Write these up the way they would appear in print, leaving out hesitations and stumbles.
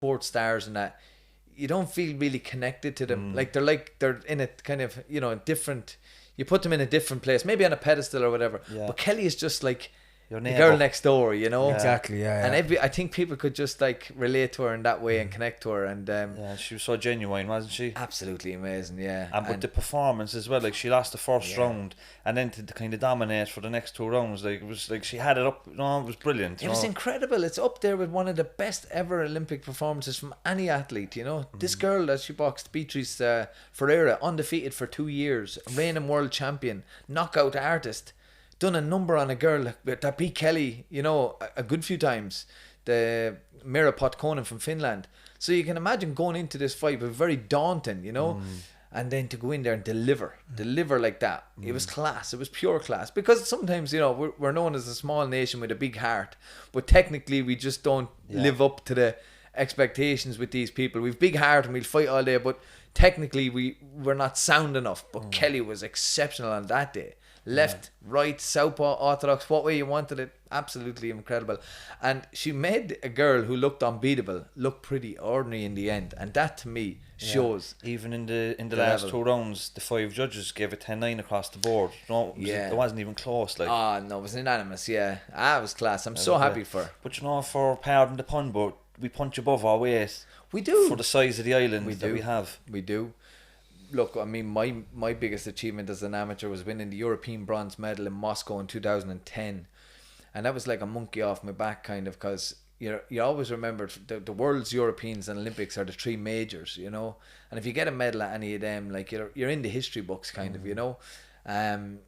sports stars and that, you don't feel really connected to them. They're in a kind of, different. You put them in a different place, maybe on a pedestal or whatever. Yeah. But Kelly is just like the girl next door, Exactly, yeah. And I think people could just like relate to her in that way and connect to her. And she was so genuine, wasn't she? Absolutely amazing, yeah. And the performance as well, like she lost the first round, and then to kind of dominate for the next 2 rounds, like it was like she had it up. It was brilliant. It was incredible. It's up there with one of the best ever Olympic performances from any athlete. This girl that she boxed, Beatrice Ferreira, undefeated for 2 years, reigning world champion, knockout artist. Done a number on a girl that beat Kelly, a good few times, the Mira Potkonen from Finland. So you can imagine going into this fight, but very daunting, and then to go in there and deliver like that. It was class. It was pure class. Because sometimes, we're known as a small nation with a big heart, but technically we just don't live up to the expectations with these people. We've big heart and we'll fight all day, but technically we're not sound enough. But Kelly was exceptional on that day. Left, right, southpaw, orthodox, what way you wanted it. Absolutely incredible. And she made a girl who looked unbeatable look pretty ordinary in the end. And that to me shows. Even in the last level. 2 rounds, the 5 judges gave it 10-9 across the board. It wasn't even close. Like. No, it was unanimous, yeah. It was class. I'm so happy for her. But for pardon the pun, but we punch above our weight. We do. For the size of the island that we have. We do. Look, I mean, my biggest achievement as an amateur was winning the European bronze medal in Moscow in 2010. And that was like a monkey off my back, kind of, because you always remember the world's Europeans and Olympics are the 3 majors, And if you get a medal at any of them, like you're in the history books, kind of, And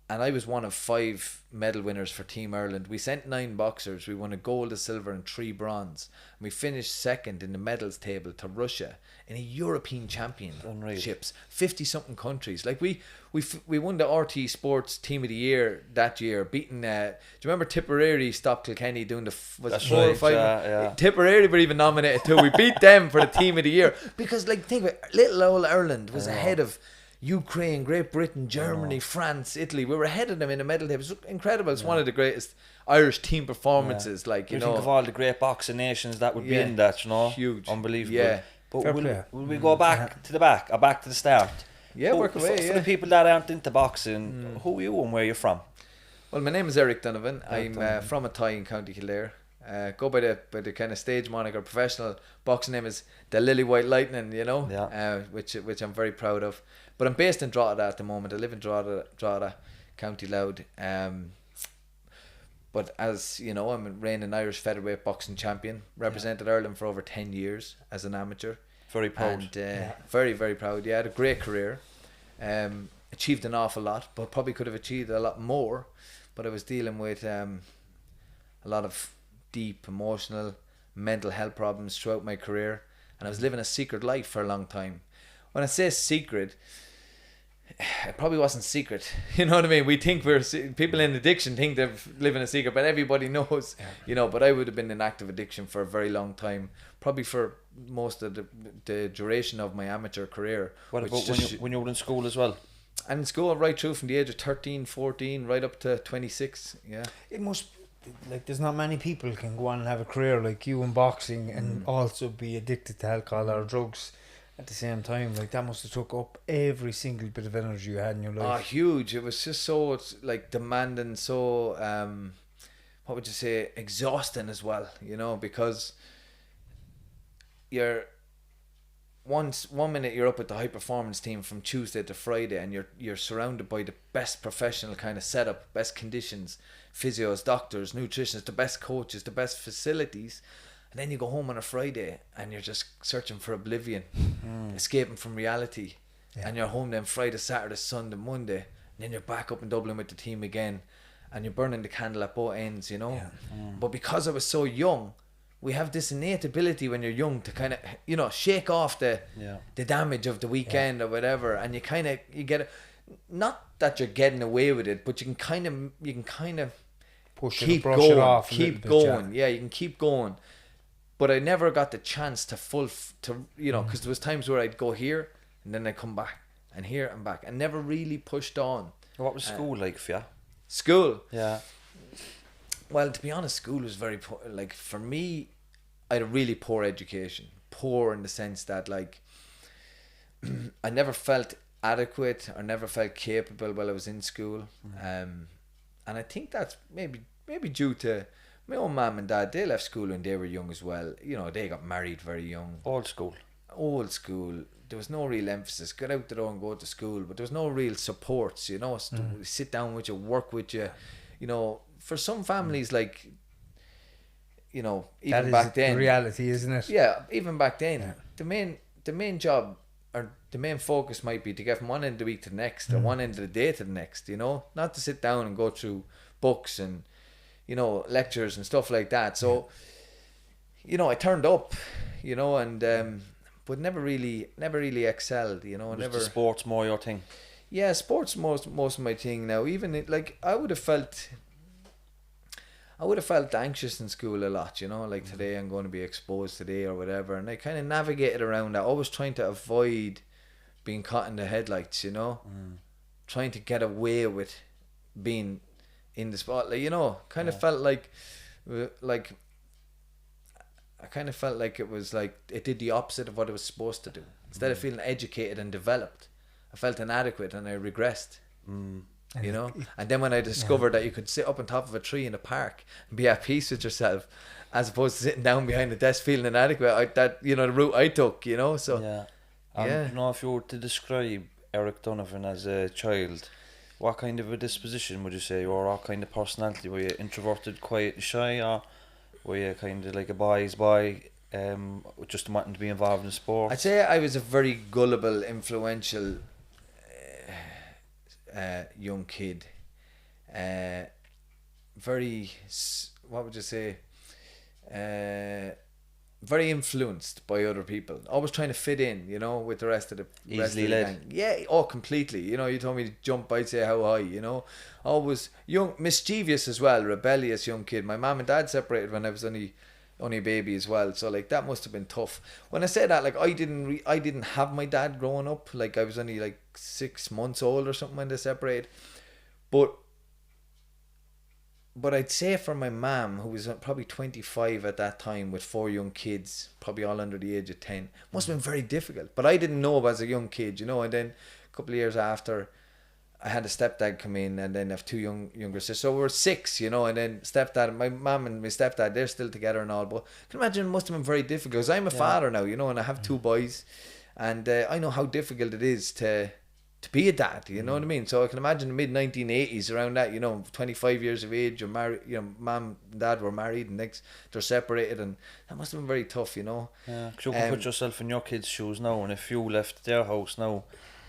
I was one of 5 medal winners for Team Ireland. We sent 9 boxers. We won a gold, a silver and 3 bronze. And we finished second in the medals table to Russia in a European Championships. 50-something countries. Like we won the RT Sports Team of the Year that year, beating... do you remember Tipperary stopped Kilkenny doing the... Was it 4 or 5? Yeah. Tipperary were even nominated too. We beat them for the Team of the Year. Because, think of it, little old Ireland was ahead of... Ukraine, Great Britain, Germany, France, Italy. We were ahead of them in the medal table. It was incredible. It's one of the greatest Irish team performances. You think of all the great boxing nations that would be in that, Huge. Unbelievable. Yeah. But will we go back to the back or back to the start? Yeah, work away. For the people that aren't into boxing, who are you and where you're from? Well, my name is Eric Donovan. I'm from Athy in County Kildare. Go by the kind of stage moniker. Professional boxing name is the Lily White Lightning, which I'm very proud of. But I'm based in Drogheda at the moment. I live in Drogheda, County Louth. But as you know, I'm a reigning Irish featherweight boxing champion. Represented Ireland for over 10 years as an amateur. Very proud. And very, very proud. Yeah, had a great career. Achieved an awful lot, but probably could have achieved a lot more. But I was dealing with a lot of deep emotional, mental health problems throughout my career. And I was living a secret life for a long time. When I say secret... it probably wasn't secret, you know what I mean? We think people in addiction think they're living a secret, but everybody knows, but I would have been in active addiction for a very long time, probably for most of the duration of my amateur career. What about when you were in school as well? And in school, right through from the age of 13, 14, right up to 26, It must, there's not many people can go on and have a career like you in boxing and also be addicted to alcohol or drugs at the same time. That must have took up every single bit of energy you had in your life. Huge. It was just so demanding, so what would you say, exhausting as well, because you're 1 minute you're up at the high performance team from Tuesday to Friday, and you're surrounded by the best professional kind of setup, best conditions, physios, doctors, nutritionists, the best coaches, the best facilities. And then you go home on a Friday and you're just searching for oblivion, escaping from reality. And you're home then Friday, Saturday, Sunday, Monday. And then you're back up in Dublin with the team again. And you're burning the candle at both ends, But because I was so young, we have this innate ability when you're young to kind of, shake off the damage of the weekend or whatever. And you get it. Not that you're getting away with it, but you can kind of push keep it, brush going, it off, keep going. Yeah, you can keep going. But I never got the chance to because there was times where I'd go here and then I'd come back and here and back and never really pushed on. What was school like for you? School? Yeah. Well, to be honest, school was very, for me, I had a really poor education. Poor in the sense that, like, I never felt adequate or never felt capable while I was in school. And I think that's maybe due to my own mum and dad. They left school when they were young as well. You know, they got married very young. Old school. There was no real emphasis. Get out the door and go to school, but there was no real supports. You know, sit down with you, work with you. You know, for some families, like, you know, even back then, the reality, isn't it? Yeah, even back then, the main job or the main focus might be to get from one end of the week to the next, or one end of the day to the next. You know, not to sit down and go through books and, you know, lectures and stuff like that. So, you know, I turned up, you know, and but never really excelled. You know, Was the sports more your thing? Yeah, sports most of my thing now. Even like I would have felt anxious in school a lot, you know, like today I'm going to be exposed today or whatever, and I kind of navigated around that, always trying to avoid being caught in the headlights, you know, trying to get away with being in the spotlight, you know. Kind of felt like I kind of felt like it was like it did the opposite of what it was supposed to do. Instead of feeling educated and developed, I felt inadequate and I regressed. You know, and then when I discovered that you could sit up on top of a tree in a park and be at peace with yourself, as opposed to sitting down behind the desk feeling inadequate, that, you know, the route I took, you know. So you know, if you were to describe Eric Donovan as a child, what kind of a disposition would you say, or what kind of personality? Were you introverted, quiet, shy, or were you kind of like a boy's boy, just wanting to be involved in sport? I'd say I was a very gullible, influential young kid. Very, what would you say? Very influenced by other people. Always trying to fit in, you know, with the rest of the Easily led. gang. Yeah, oh, completely. You know, you told me to jump, I'd say how high, you know. Always young, mischievous as well, rebellious young kid. My mum and dad separated when I was only a baby as well, so like that must have been tough. When I say that, like I didn't have my dad growing up. Like I was only like 6 months old or something when they separated. But I'd say for my mum, who was probably 25 at that time with 4 young kids, probably all under the age of 10, must have been very difficult. But I didn't know as a young kid, you know. And then a couple of years after, I had a stepdad come in, and then I have 2 younger sisters. So we're 6, you know, and then stepdad, my mum and my stepdad, they're still together and all. But I can imagine it must have been very difficult, because I'm a father now, you know, and I have 2 boys, and I know how difficult it is to be a dad, you know what I mean? So I can imagine the mid-1980s, around that, you know, 25 years of age, you're married, you know, mum and dad were married, and next they're separated, and that must have been very tough, you know. Yeah, 'cause you can put yourself in your kids' shoes now, and if you left their house now,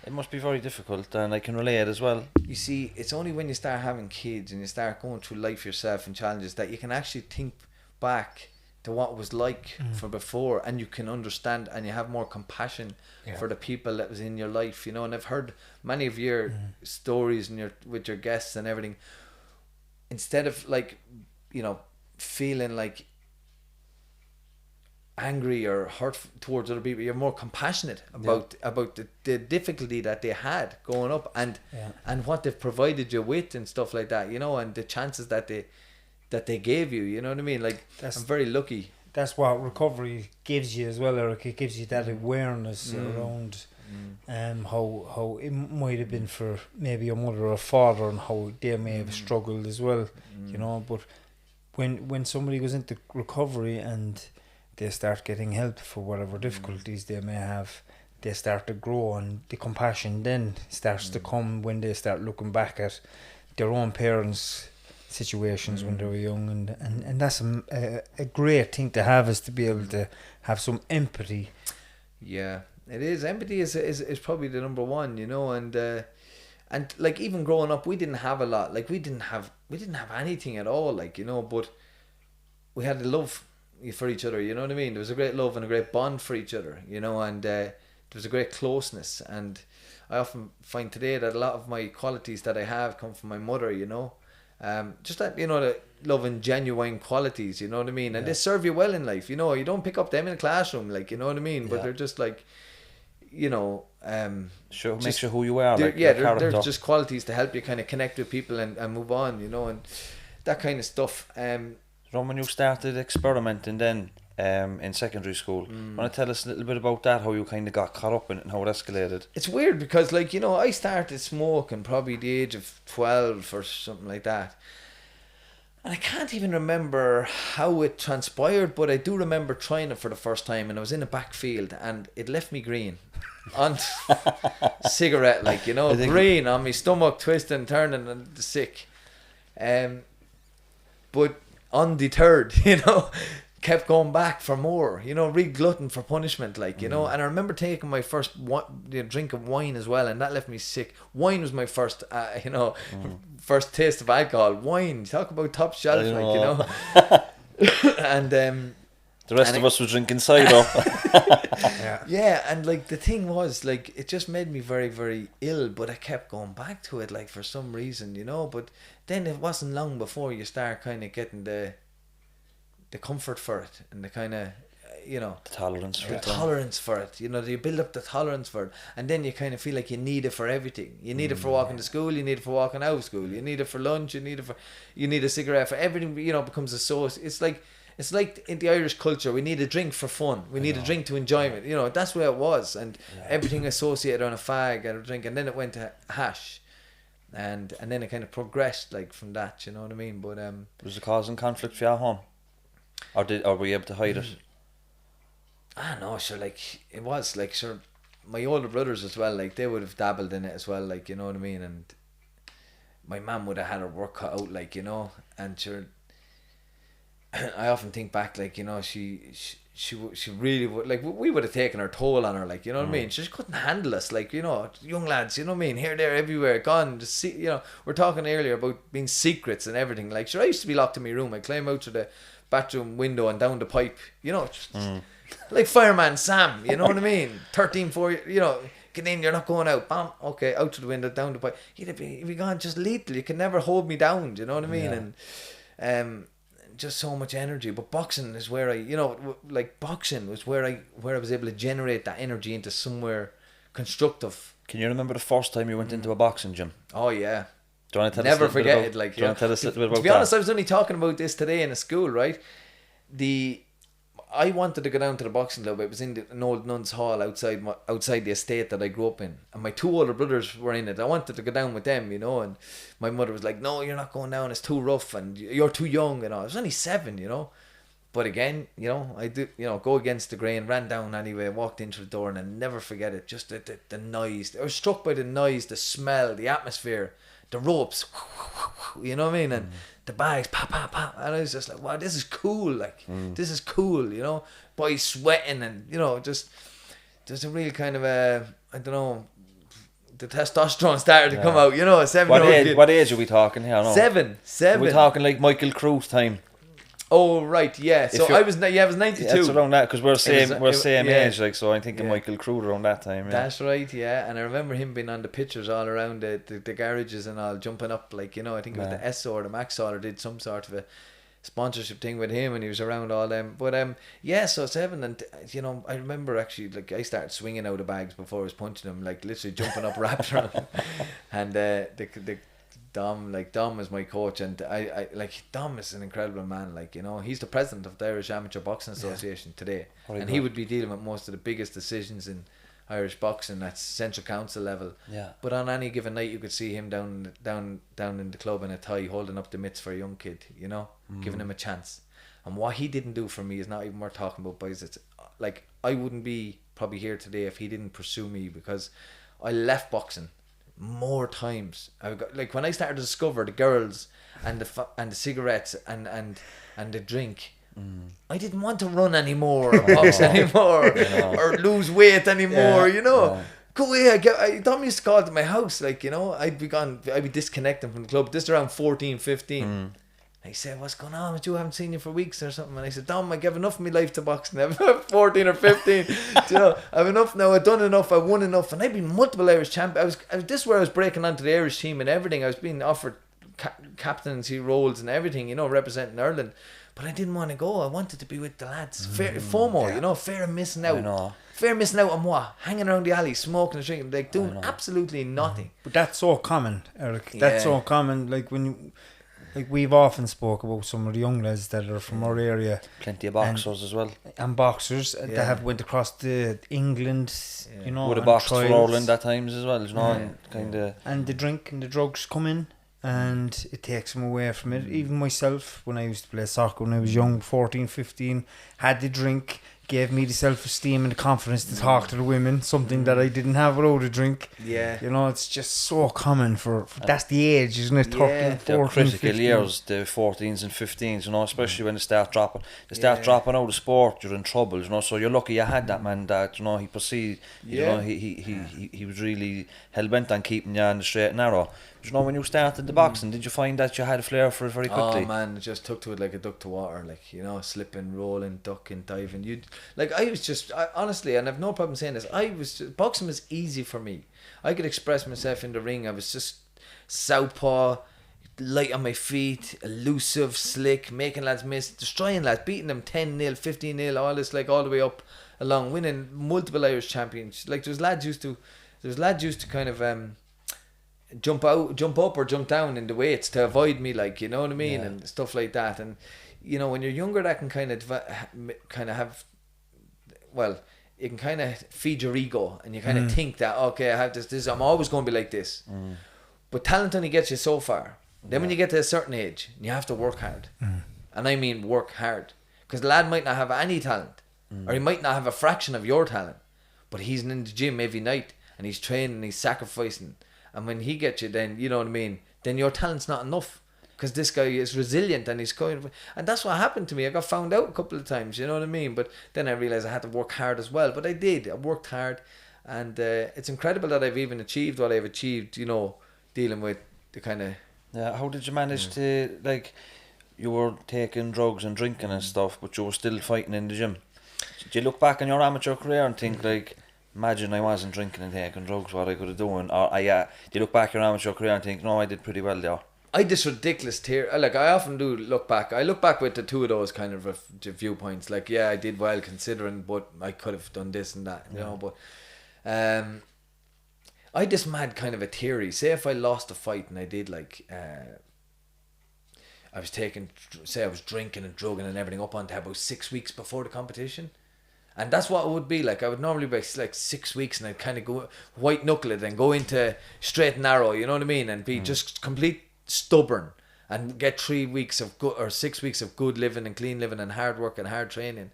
it must be very difficult, and I can relate as well. You see, it's only when you start having kids and you start going through life yourself and challenges that you can actually think back to what it was like for before, and you can understand, and you have more compassion for the people that was in your life, you know. And I've heard many of your stories and with your guests and everything. Instead of, like, you know, feeling like angry or hurt towards other people, you're more compassionate about the difficulty that they had growing up, and what they've provided you with and stuff like that, you know, and the chances that they gave you, you know what I mean? Like, I'm very lucky. That's what recovery gives you as well, Eric. It gives you that awareness around how it might have been for maybe your mother or father, and how they may have struggled as well, you know. But when somebody goes into recovery and they start getting help for whatever difficulties they may have, they start to grow, and the compassion then starts to come when they start looking back at their own parents' situations when they were young, and that's a great thing to have, is to be able to have some empathy. Yeah, it is. Empathy is probably the number one, you know. And like, even growing up, we didn't have a lot. Like, we didn't have anything at all, like, you know. But we had the love for each other, you know what I mean? There was a great love and a great bond for each other, you know. And there was a great closeness. And I often find today that a lot of my qualities that I have come from my mother, you know. Just that, you know, the love and genuine qualities, you know what I mean? And they serve you well in life, you know. You don't pick up them in a classroom, like, you know what I mean? But they're just like, you know, makes you who you are. Like, they're just qualities to help you kind of connect with people and move on, you know, and that kind of stuff. When you started experimenting then, in secondary school. Want to tell us a little bit about that, how you kind of got caught up in it and how it escalated? It's weird because, like, you know, I started smoking probably the age of 12 or something like that. And I can't even remember how it transpired, but I do remember trying it for the first time, and I was in a backfield and it left me green. On cigarette, like, you know, green on my stomach, twisting, turning, and sick. But undeterred, you know, kept going back for more, you know, real glutton for punishment, like, you know. And I remember taking my first drink of wine as well, and that left me sick. Wine was my first, you know, first taste of alcohol. Wine, talk about top shelf, like, you know. And the rest of us were drinking cider. Yeah, and like the thing was, like, it just made me very, very ill, but I kept going back to it, like, for some reason, you know. But then it wasn't long before you start kind of getting the comfort for it, and the kind of, you know, the tolerance for it. Tolerance for it, you know. You build up the tolerance for it, and then you kind of feel like you need it for everything. You need it for walking to school, you need it for walking out of school, you need it for lunch, you need a cigarette for everything, you know. Becomes a source. It's like in the Irish culture, we need a drink for fun. We need a drink to enjoyment. You know, that's where it was. And everything associated on a fag and a drink. And then it went to hash. And then it kind of progressed, like, from that, you know what I mean? But was it causing conflict for you at home? Or were you able to hide it? I don't know, sure, like, it was, like, sure, my older brothers as well, like, they would have dabbled in it as well, like, you know what I mean? And my mum would have had her work cut out, like, you know, and sure, I often think back, like, you know, she really would, like, we would have taken her toll on her, like, you know what I mean? She just couldn't handle us, like, you know, young lads, you know what I mean? Here, there, everywhere, gone, just see, you know, we're talking earlier about being secrets and everything, like, sure, I used to be locked in my room, I'd climb out to the bathroom window and down the pipe, you know, just, like Fireman Sam, you know what I mean? 13, 4, you know, get in, you're not going out, bam, okay, out to the window, down the pipe, you'd be gone just lethal, you can never hold me down, do you know what I mean? And, just so much energy. But boxing is where I, you know, like, boxing was where I was able to generate that energy into somewhere constructive. Can you remember the first time you went into a boxing gym? Oh yeah. Do you want to tell Never us a forget about, it, like, do you want to tell us a little bit about that? To be honest, I was only talking about this today in a school, right? I wanted to go down to the boxing club. It was in an old nuns' hall outside the estate that I grew up in, and my two older brothers were in it. I wanted to go down with them, you know, and my mother was like, "No, you're not going down. It's too rough, and you're too young." And I was only 7, you know. But again, you know, I do, you know, go against the grain. Ran down anyway. Walked into the door, and I never forget it. Just the noise. I was struck by the noise, the smell, the atmosphere, the ropes. You know what I mean? And the bags, pop, pop, pop, and I was just like, wow, this is cool, like, this is cool, you know, boys sweating, and, you know, just, there's a real kind of I don't know, the testosterone started to come out, you know, a 7-year-old kid. What age are we talking here? No. 7. Are we talking like Michael Cruz time? Oh right, yeah. So I was 92. Yeah, it's around that, because we're same yeah. age, like, so I'm thinking Michael Cruz around that time. Yeah. That's right, yeah. And I remember him being on the pictures all around the garages and all, jumping up, like, you know, I think it was the S or the Max or did some sort of a sponsorship thing with him, and he was around all them. But yeah, so 7, and, you know, I remember actually, like, I started swinging out of bags before I was punching him, like, literally jumping up, wrapped around him. And the Dom is my coach, and I like, Dom is an incredible man, like, you know, he's the president of the Irish Amateur Boxing Association today, and he would be dealing with most of the biggest decisions in Irish boxing at central council level. Yeah. But on any given night, you could see him down in the club in a tie, holding up the mitts for a young kid, you know, giving him a chance. And what he didn't do for me is not even worth talking about, boys. It's like, I wouldn't be probably here today if he didn't pursue me, because I left boxing more times. I got, like, when I started to discover the girls and the cigarettes and the drink, I didn't want to run anymore, or box anymore, or lose weight anymore, you know. Go away. Dom used to call to my house, like, you know, I'd be disconnecting from the club. This is around 14, 15. I said, what's going on with you? I haven't seen you for weeks or something. And I said, Dom, I gave enough of my life to boxing. I'm 14 or 15. You know, I've enough now. I've done enough. I've won enough. And I've been multiple Irish champion. This is where I was breaking onto the Irish team and everything. I was being offered captaincy roles and everything, you know, representing Ireland. But I didn't want to go. I wanted to be with the lads. FOMO, you know, fear of missing out. I know. Fear of missing out on what? Hanging around the alley, smoking and drinking, like, doing absolutely nothing. But that's so common, Eric. That's so common. Like, when like we've often spoke about some of the young lads that are from our area. Plenty of boxers as well. And boxers that have went across to England, you know, Would have and boxed for trials. Ireland at times as well, you know, and kind of. And the drink and the drugs come in, and it takes them away from it. Even myself, when I used to play soccer when I was young, 14, 15, had the drink, gave me the self-esteem and the confidence to talk to the women, something that I didn't have without a drink. Yeah. You know, it's just so common for that's the age, isn't it? 13, They're 14, critical 15. years, the 14s and 15s, you know, especially when they start dropping. They start dropping out of sport, you're in trouble, you know. So you're lucky you had that man that, you know, he perceived, you know, he was really hell bent on keeping you on the straight and narrow. You know, when you started the boxing, did you find that you had a flair for it very quickly? Oh man, I just took to it like a duck to water, like, you know, slipping, rolling, ducking, diving. Honestly, and I've no problem saying this, boxing was easy for me. I could express myself in the ring. I was just southpaw, light on my feet, elusive, slick, making lads miss, destroying lads, beating them 10-0, 15-0, all this, like, all the way up along, winning multiple Irish champions. Like, there's lads used to kind of jump up or jump down in the weights to avoid me, like, you know what I mean, and stuff like that. And you know, when you're younger, that can kind of have, well, it can kind of feed your ego, and you kind of think that, okay, I have this, I'm always going to be like this. But talent only gets you so far. Then when you get to a certain age, you have to work hard, and I mean work hard, because the lad might not have any talent, or he might not have a fraction of your talent, but he's in the gym every night and he's training, he's sacrificing. And when he gets you, then, you know what I mean, then your talent's not enough, because this guy is resilient and he's going. And that's what happened to me. I got found out a couple of times, you know what I mean. But then I realised I had to work hard as well. But I did. I worked hard, and it's incredible that I've even achieved what I've achieved, you know, dealing with the kind of. Yeah, how did you manage to, like, you were taking drugs and drinking and stuff, but you were still fighting in the gym? Did you look back on your amateur career and think, like, imagine I wasn't drinking and taking drugs, what I could have done? Or do you look back at your amateur career and think, no, I did pretty well there? I did ridiculous like, I often do look back. I look back with the two of those kind of viewpoints. Like, yeah, I did well considering, but I could have done this and that, you know. But I just mad kind of a theory. Say if I lost a fight and I did, like, I was drinking and drugging and everything up until about 6 weeks before the competition. And that's what it would be like. I would normally be like 6 weeks, and I'd kind of go white knuckle it and go into straight and narrow, you know what I mean? And be just complete stubborn, and get 3 weeks of good, or 6 weeks of good living and clean living and hard work and hard training.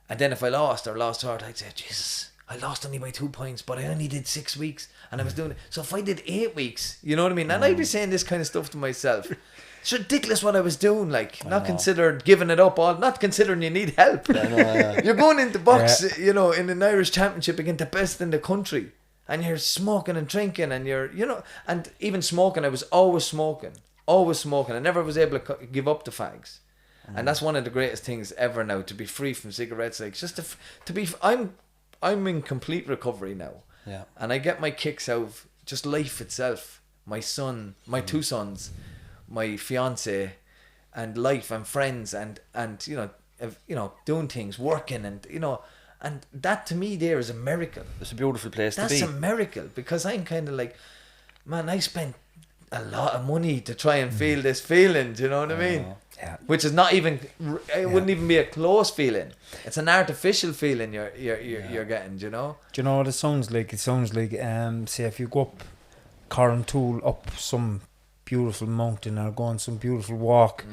And then if I lost hard, I'd say, Jesus, I lost only by 2 points, but I only did 6 weeks, and I was doing it. So if I did 8 weeks, you know what I mean? And I'd be saying this kind of stuff to myself. It's ridiculous what I was doing, like, not considering giving it up not considering you need help. You're going into box, you know, in an Irish Championship against the best in the country, and you're smoking and drinking, and you're, you know, and even smoking, I was always smoking. I never was able to give up the fags. And that's one of the greatest things ever now, to be free from cigarettes. Like, just to be, I'm in complete recovery now. Yeah. And I get my kicks out of just life itself. My son, my two sons, my fiance, and life and friends, and you know, doing things, working, and, you know, and that to me there is a miracle. It's a beautiful place to be. That's a miracle, because I'm kind of like, man, I spent a lot of money to try and feel this feeling. Do you know what I mean? Yeah. Which is not even, it wouldn't even be a close feeling. It's an artificial feeling you're getting. Do you know? Do you know what it sounds like? It sounds like, say if you go up Corrantoul, up some beautiful mountain, or go on some beautiful walk,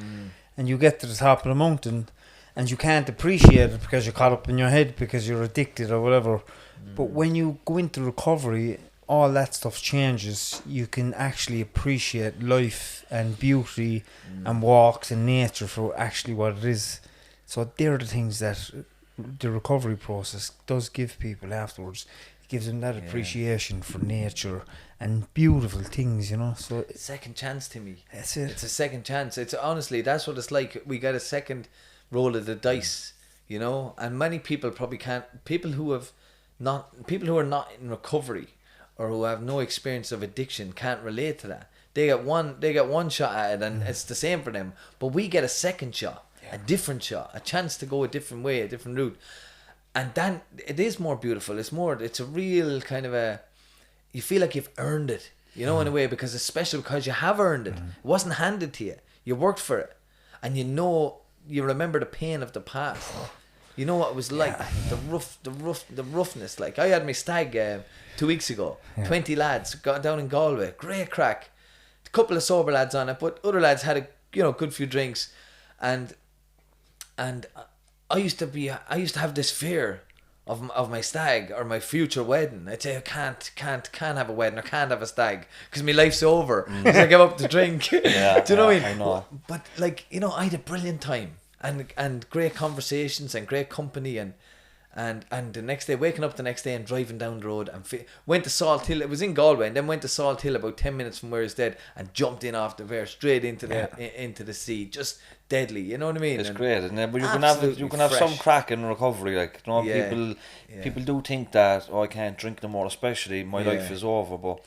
and you get to the top of the mountain and you can't appreciate it because you're caught up in your head because you're addicted or whatever. But when you go into recovery, all that stuff changes. You can actually appreciate life and beauty and walks and nature for actually what it is. So they're the things that the recovery process does give people afterwards. It gives them that appreciation for nature and beautiful things, you know. So Second chance to me. that's it. It's a second chance. It's honestly, that's what it's like. We get a second roll of the dice, you know. And many people probably can't. People who are not in recovery, or who have no experience of addiction, can't relate to that. They get one shot at it, and it's the same for them. But we get a second shot, a different shot, a chance to go a different way, a different route. And then it is more beautiful. It's a real kind of a, you feel like you've earned it. you know, in a way, because it's special because you have earned it. It wasn't handed to you. You worked for it, and you remember the pain of the past. You know what it was like, the roughness. Like I had my stag 2 weeks ago, 20 lads got down in Galway, great crack. A couple of sober lads on it, but other lads had a good few drinks, and I used to have this fear of my stag or my future wedding. I'd say I can't have a wedding or can't have a stag because my life's over. Because I give up the drink. Yeah, do you know what I mean? I know. But like, you know, I had a brilliant time and great conversations and great company and the next day, waking up the next day and driving down the road and went to Salt Hill. It was in Galway, and then went to Salt Hill about 10 minutes from where he's dead and jumped in off the Vare straight into the sea. Just deadly, you know what I mean? It's and great, isn't it? But you can have fresh. some crack in recovery, like, you know, people do think that, I can't drink no more, especially my life is over. But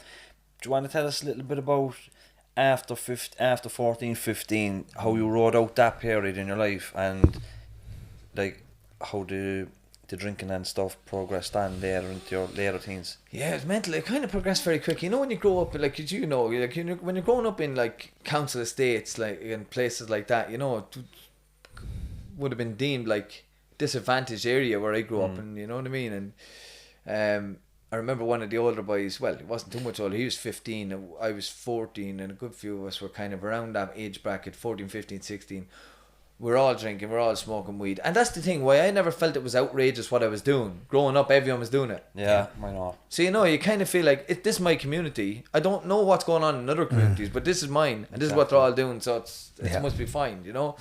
do you want to tell us a little bit about after 14, 15, how you rode out that period in your life, and like how the drinking and stuff progressed on later into your later teens? Yeah, it's mental. It kind of progressed very quick. You know, when you grow up, like, when you're growing up in like council estates, like in places like that, you know, it would have been deemed like disadvantaged area where I grew up, and you know what I mean. And I remember one of the older boys. Well, he wasn't too much older. He was 15. And I was 14, and a good few of us were kind of around that age bracket, 14, 15, 16. We're all drinking, we're all smoking weed. And that's the thing, why I never felt it was outrageous what I was doing. Growing up, everyone was doing it. Yeah, why not? So, you know, you kind of feel like, this is my community. I don't know what's going on in other communities, but this is mine. And this is what they're all doing, so it must be fine, you know?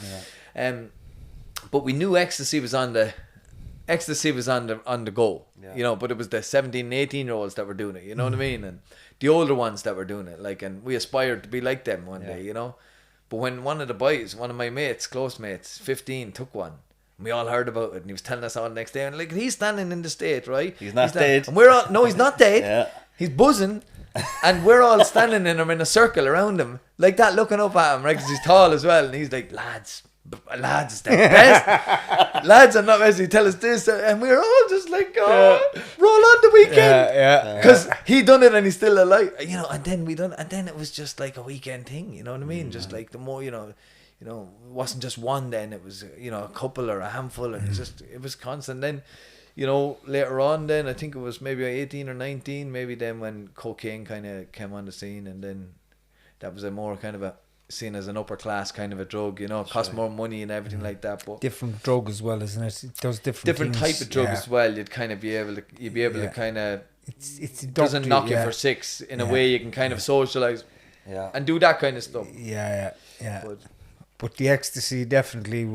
Yeah. But we knew ecstasy was on the go, you know, but it was the 17 and 18-year-olds that were doing it, you know what I mean? And the older ones that were doing it, like, and we aspired to be like them one day, you know? But when one of the boys, one of my mates, close mates, 15, took one, and we all heard about it, and he was telling us all the next day, and like, he's standing in the state, right? He's not dead. And we're all, no, he's not dead. Yeah. He's buzzing, and we're all standing in a circle around him, like that, looking up at him, right? Because he's tall as well, and he's like, lads, the best. Lads are not best. He tell us this, and we were all just like, roll on the weekend. Because he done it and he's still alive, you know. And then and then it was just like a weekend thing, you know what I mean? Just like the more, you know, it wasn't just one. Then it was, you know, a couple or a handful, and it was constant. Then, you know, later on, then I think it was maybe 18 or 19, maybe then when cocaine kind of came on the scene, and then that was a more kind of a seen as an upper class kind of a drug, you know, it costs more money and everything like that. But different drug as well, isn't it? Those different type of drug as well. You'd kind of be able to kind of, it doesn't knock you for six in a way. You can kind of socialize and do that kind of stuff. But the ecstasy definitely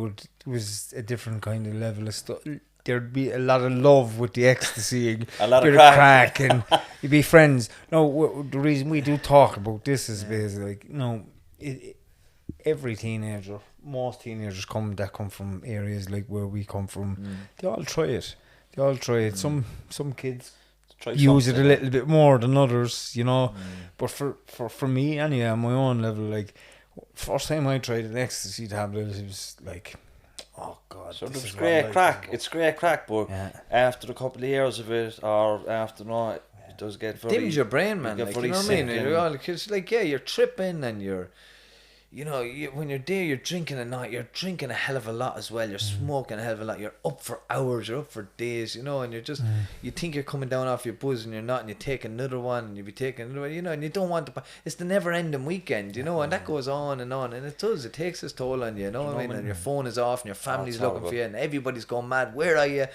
was a different kind of level of stuff. There'd be a lot of love with the ecstasy, a lot of crack, and you'd be friends. No, the reason we do talk about this is basically, like, you know, every teenager, most teenagers come from areas like where we come from. They all try it. Some kids use it a little bit more than others, you know. But for me, anyway, on my own level, like, first time I tried an ecstasy tablet, it was like, oh god. So it's great crack. It's great crack, but after a couple of years of it, or after it does get very, dims your brain, man. Like, you know what I mean? It's like, you're tripping, and you're, you know, when you're there, you're drinking a night, you're drinking a hell of a lot as well, you're smoking a hell of a lot, you're up for hours, you're up for days, you know, and you're just, you think you're coming down off your buzz and you're not, and you take another one, and you be taking another one, you know, and you don't want to, it's the never ending weekend, you know, and that goes on, and it takes its toll on you, you know what I mean, and your phone is off, and your family's looking for you, and everybody's going mad, where are you?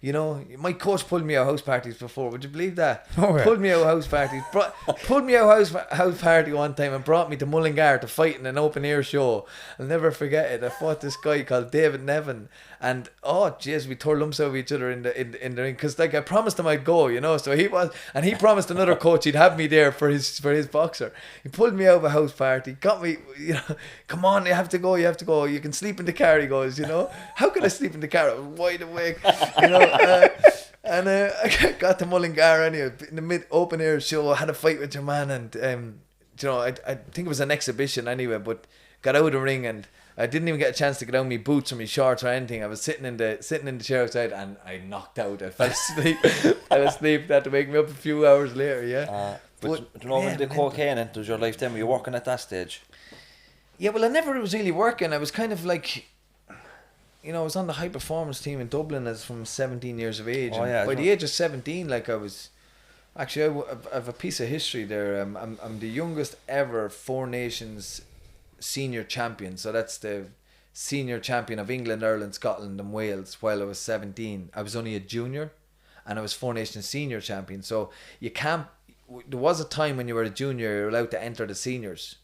You know, my coach pulled me out house parties before. Would you believe that? Pulled me out house parties. Pulled me out house party one time and brought me to Mullingar to fight in an open air show. I'll never forget it. I fought this guy called David Nevin, and we tore lumps over each other in the ring, because like I promised him I'd go, you know. So he promised another coach he'd have me there for his boxer. He pulled me out of a house party, got me, you know, come on, you have to go. You can sleep in the car. He goes, you know, how could I sleep in the car? I was wide awake, you know. And I got to Mullingar anyway, in the mid open air show. I had a fight with your man, and you know, I think it was an exhibition anyway, but got out of the ring, and I didn't even get a chance to get down my boots or my shorts or anything. I was sitting in the chair outside, and I knocked out. I fell asleep. They had to wake me up a few hours later. But you know, when the cocaine enters your life, then were you working at that stage? Yeah, well, I never was really working. I was kind of like, you know, I was on the high performance team in Dublin as from 17 years of age. Oh, and yeah, by the age of 17, like I was, actually, I have a piece of history there. I'm the youngest ever Four Nations senior champion. So that's the senior champion of England, Ireland, Scotland and Wales while I was 17. I was only a junior and I was Four Nations senior champion. So you can't, there was a time when you were a junior, you were allowed to enter the seniors.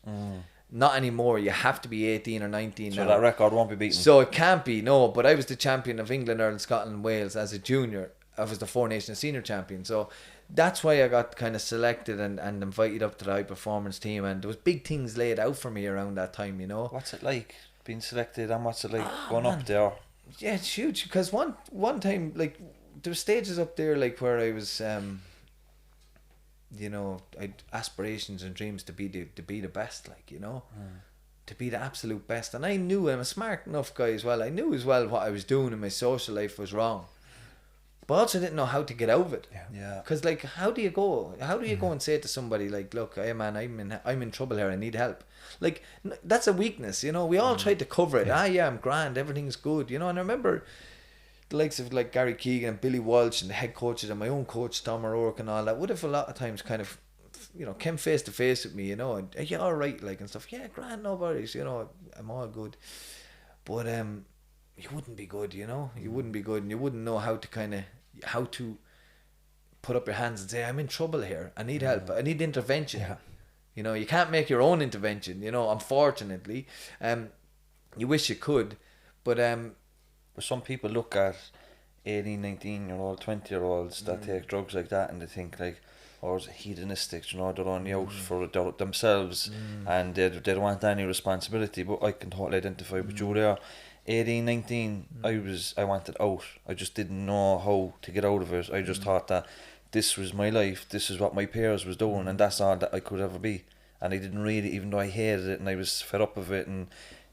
Not anymore. You have to be 18 or 19 So now. that record won't be beaten. So it can't be, no. But I was the champion of England, Ireland, Scotland and Wales as a junior. I was the Four Nations senior champion. So that's why I got kind of selected and invited up to the high performance team. And there was big things laid out for me around that time, you know. What's it like being selected, and what's it like going up there? Yeah, it's huge. Because one time, like, there were stages up there, like, where I was... you know, I'd aspirations and dreams to be the best, like, you know, to be the absolute best. And I knew, I'm a smart enough guy as well. I knew as well what I was doing in my social life was wrong, but I also didn't know how to get out of it. Yeah. Because, like, how do you go and say to somebody like, look, hey man, I'm in trouble here. I need help. Like, that's a weakness, you know. We all tried to cover it. Yeah, I'm grand. Everything's good, you know. And I remember the likes of like Gary Keegan and Billy Walsh and the head coaches and my own coach Tom O'Rourke and all that would have a lot of times kind of, you know, came face to face with me, you know, and are you all right, like, and stuff. Yeah, grand, no worries, you know, I'm all good. But you wouldn't be good, you know. You wouldn't be good, and you wouldn't know how to put up your hands and say, I'm in trouble here. I need help. I need intervention. Yeah. You know, you can't make your own intervention, you know, unfortunately. You wish you could, but But some people look at 18, 19-year-old, 20-year-olds that take drugs like that, and they think like, or it's hedonistic, you know, they're only out for themselves, and they don't want any responsibility. But I can totally identify with you there. 18, 19, I wanted out. I just didn't know how to get out of it. I just thought that this was my life, this is what my peers was doing, and that's all that I could ever be. And I didn't really, even though I hated it and I was fed up of it, and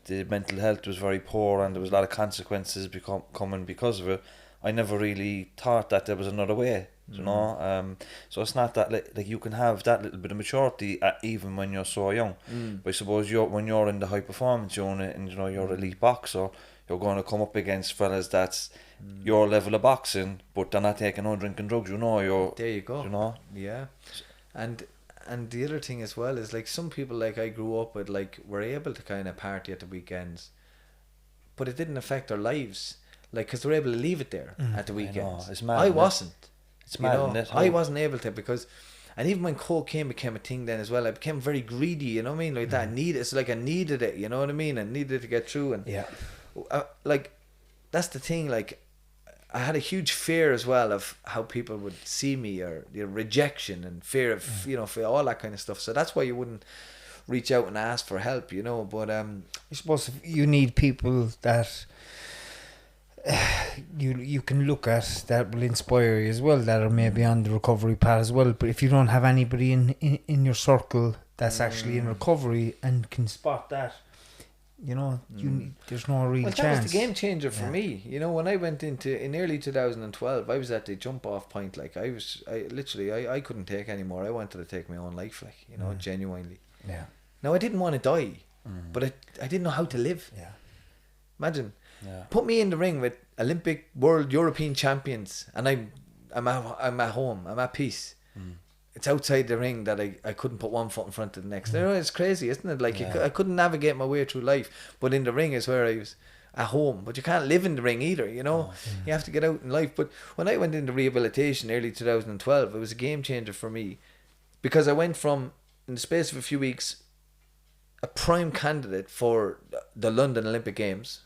the mental health was very poor and there was a lot of consequences coming because of it, I never really thought that there was another way, you know. So it's not that like you can have that little bit of maturity even when you're so young. But I suppose when you're in the high performance unit and, you know, you're an elite boxer, you're going to come up against fellas that's your level of boxing, but they're not taking no drinking drugs, you know. There you go. You know. Yeah. And the other thing as well is, like, some people like I grew up with, like, were able to kind of party at the weekends, but it didn't affect their lives, like, because they were able to leave it there at the weekends. It's mad. I wasn't. It's mad. You know, I wasn't able to, because, and even when cocaine became a thing then as well, I became very greedy, you know what I mean? Like that, it's like I needed it, you know what I mean? I needed it to get through, and like, that's the thing, like, I had a huge fear as well of how people would see me, or the rejection and fear of, you know, for all that kind of stuff. So that's why you wouldn't reach out and ask for help, you know. But I suppose you need people that you can look at that will inspire you as well, that are maybe on the recovery path as well. But if you don't have anybody in your circle that's actually in recovery and can spot that, you know, there's no real chance. That was the game changer for me. You know, when I went in early 2012, I was at the jump off point. Like, I couldn't take anymore. I wanted to take my own life, like, you know, genuinely. Yeah. Now, I didn't want to die, but I didn't know how to live. Yeah. Imagine, put me in the ring with Olympic, world, European champions, and I'm at home. I'm at peace. It's outside the ring that I couldn't put one foot in front of the next. It's crazy, isn't it? Like, I couldn't navigate my way through life, but in the ring is where I was at home. But you can't live in the ring either, you know. You have to get out in life. But when I went into rehabilitation early 2012, it was a game changer for me, because I went from, in the space of a few weeks, a prime candidate for the London Olympic Games,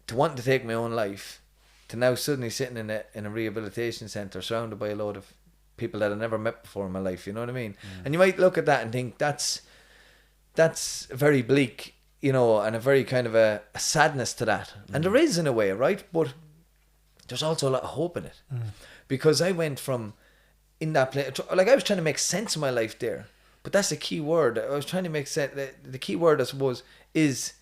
to wanting to take my own life, to now suddenly sitting in a rehabilitation centre surrounded by a load of people that I never met before in my life, you know what I mean? And you might look at that and think that's very bleak, you know, and a very kind of a sadness to that. And there is, in a way, right? But there's also a lot of hope in it, because I went from in that place, like, I was trying to make sense of my life there, but that's the key word. I was trying to make sense. The key word, I suppose, is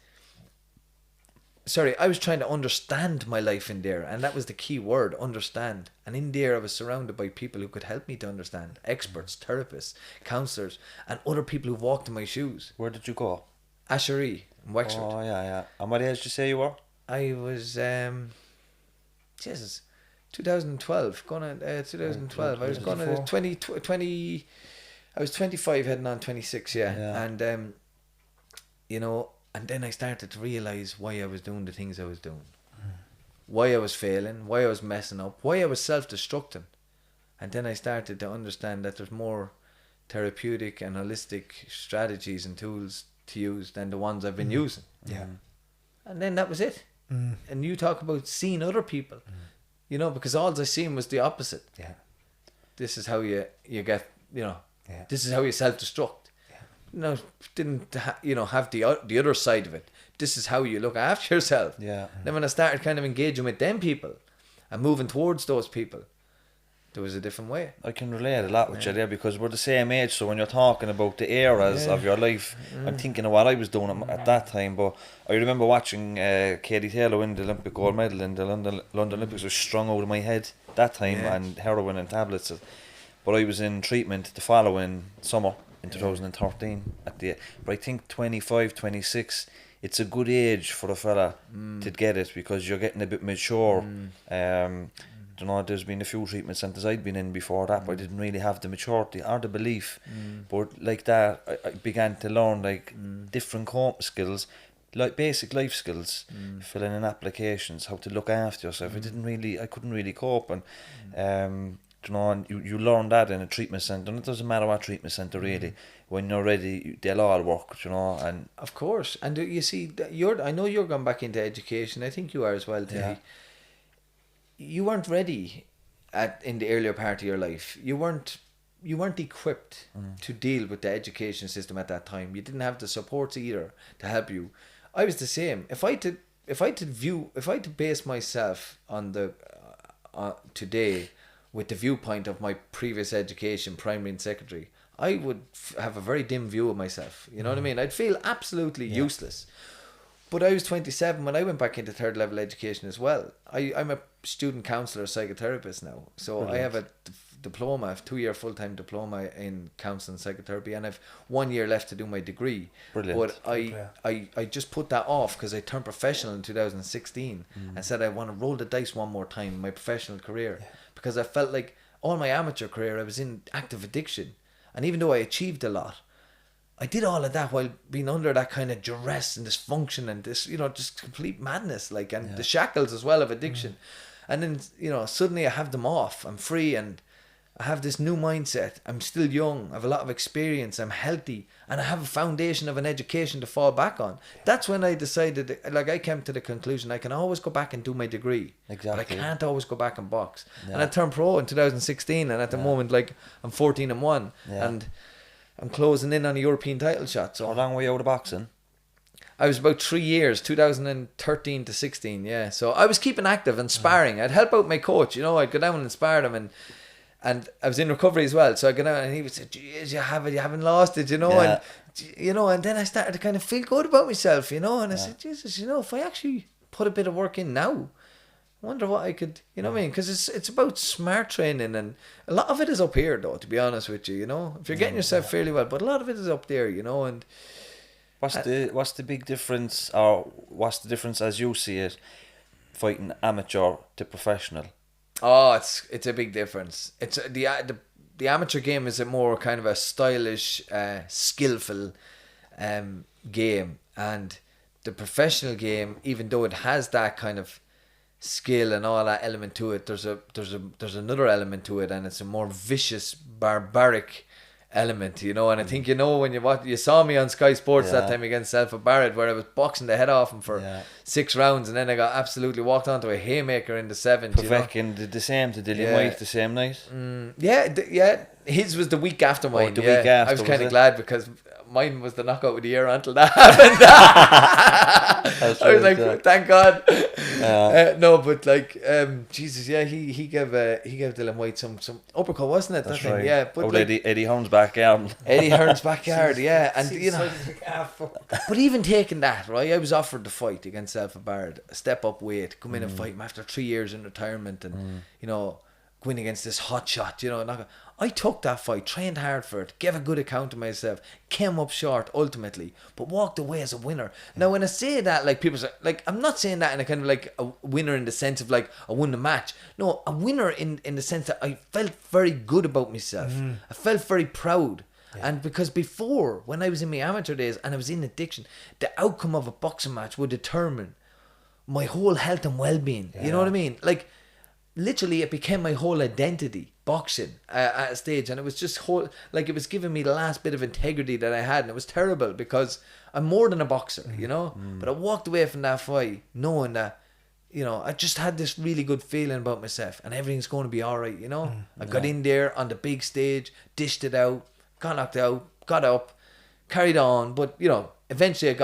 I was trying to understand my life in there, and that was the key word, understand. And in there I was surrounded by people who could help me to understand, experts, therapists, counsellors, and other people who walked in my shoes. Where did you go? Asherie in Wexford. Oh, yeah. And what age did you say you were? I was 2012, going on 2012. I was going to 20. I was 25 heading on 26, yeah. And you know, and then I started to realise why I was doing the things I was doing. Why I was failing, why I was messing up, why I was self-destructing. And then I started to understand that there's more therapeutic and holistic strategies and tools to use than the ones I've been using. Yeah. And then that was it. And you talk about seeing other people, you know, because all I seen was the opposite. Yeah. This is how you get, you know, Yeah. this is how you self-destruct. Yeah. No, didn't have the other side of it. This is how you look after yourself. Yeah. Then when I started kind of engaging with them people and moving towards those people, there was a different way. I can relate a lot with you there because we're the same age. So when you're talking about the eras of your life, I'm thinking of what I was doing at that time. But I remember watching Katie Taylor win the Olympic gold medal in the London Olympics. Was strung out of my head that time, and heroin and tablets. But I was in treatment the following summer in 2013 but I think 25, 26, it's a good age for a fella to get it because you're getting a bit mature. You know, there's been a few treatment centres I'd been in before that, but I didn't really have the maturity or the belief. But like that, I began to learn like different coping skills, like basic life skills, filling in applications, how to look after yourself. I couldn't really cope, and you know, and you learn that in a treatment centre, and it doesn't matter what treatment centre really. When you're ready, they'll all work, you know. And of course, and you see, I know you're going back into education. I think you are as well, Tilly. Yeah. You weren't ready in the earlier part of your life. You weren't equipped to deal with the education system at that time. You didn't have the supports either to help you. I was the same. If I had base myself on the today with the viewpoint of my previous education, primary and secondary, I would have a very dim view of myself. You know what I mean? I'd feel absolutely useless. But I was 27 when I went back into third level education as well. I'm a student counsellor, psychotherapist now. So brilliant. I have a diploma, a 2-year full-time diploma in counselling and psychotherapy, and I've 1 year left to do my degree. Brilliant. But I just put that off because I turned professional in 2016 and said I want to roll the dice one more time in my professional career because I felt like all my amateur career I was in active addiction. And even though I achieved a lot, I did all of that while being under that kind of duress and dysfunction and this, you know, just complete madness, like, and the shackles as well of addiction. And then, you know, suddenly I have them off. I'm free and I have this new mindset. I'm still young. I have a lot of experience. I'm healthy. And I have a foundation of an education to fall back on. That's when I decided, like, I came to the conclusion I can always go back and do my degree. Exactly. But I can't always go back and box. Yeah. And I turned pro in 2016. And at the moment, like, I'm 14-1. Yeah. And I'm closing in on a European title shot. So how long were you out of boxing? I was about 3 years, 2013 to 16, yeah. So I was keeping active and sparring. I'd help out my coach, you know. I'd go down and spar him, and I was in recovery as well. So I'd go down and he would say, "Geez, you haven't lost it, you know." Yeah. And you know, and then I started to kind of feel good about myself, you know. And I said, "Jesus, you know, if I actually put a bit of work in now, I wonder what I could, you know what I mean?" Because it's about smart training, and a lot of it is up here, though. To be honest with you, you know, if you're getting yourself fairly well, but a lot of it is up there, you know. And what's the big difference, or what's the difference as you see it, fighting amateur to professional? Oh, it's a big difference. It's the amateur game is a more kind of a stylish, skillful game, and the professional game, even though it has that kind of skill and all that element to it, there's another element to it, and it's a more vicious, barbaric element, you know. And I think, you know, when you saw me on Sky Sports that time against Alpha Barrett, where I was boxing the head off him for 6 rounds, and then I got absolutely walked onto a haymaker in the 7th. Pavek did the same to Dillian White the same night. Yeah, his was the week after mine. Week after, I was kind of glad because mine was the knockout of the year until that happened. I was like, thank God. No, but like, Jesus, yeah, he gave Dylan White some uppercut, wasn't it? That's that right. thing? Yeah, but like, Eddie Hearn's backyard. Eddie Hearn's backyard, yeah, and you know. Fuck. But even taking that, right, I was offered the fight against Alpha Bard, a step up weight, come in and fight him after 3 years in retirement, and you know, go in against this hot shot, you know. I took that fight, trained hard for it, gave a good account of myself, came up short ultimately, but walked away as a winner. Now, when I say that, like, people say, like, I'm not saying that in a kind of like a winner in the sense of like I won the match. No, a winner in the sense that I felt very good about myself. I felt very proud. And because before, when I was in my amateur days and I was in addiction, the outcome of a boxing match would determine my whole health and well-being. You know what I mean? Like, literally, it became my whole identity, boxing, at a stage. And it was just it was giving me the last bit of integrity that I had. And it was terrible because I'm more than a boxer, you know? But I walked away from that fight knowing that, you know, I just had this really good feeling about myself and everything's going to be all right, you know? I got in there on the big stage, dished it out, got knocked out, got up, carried on, but you know, eventually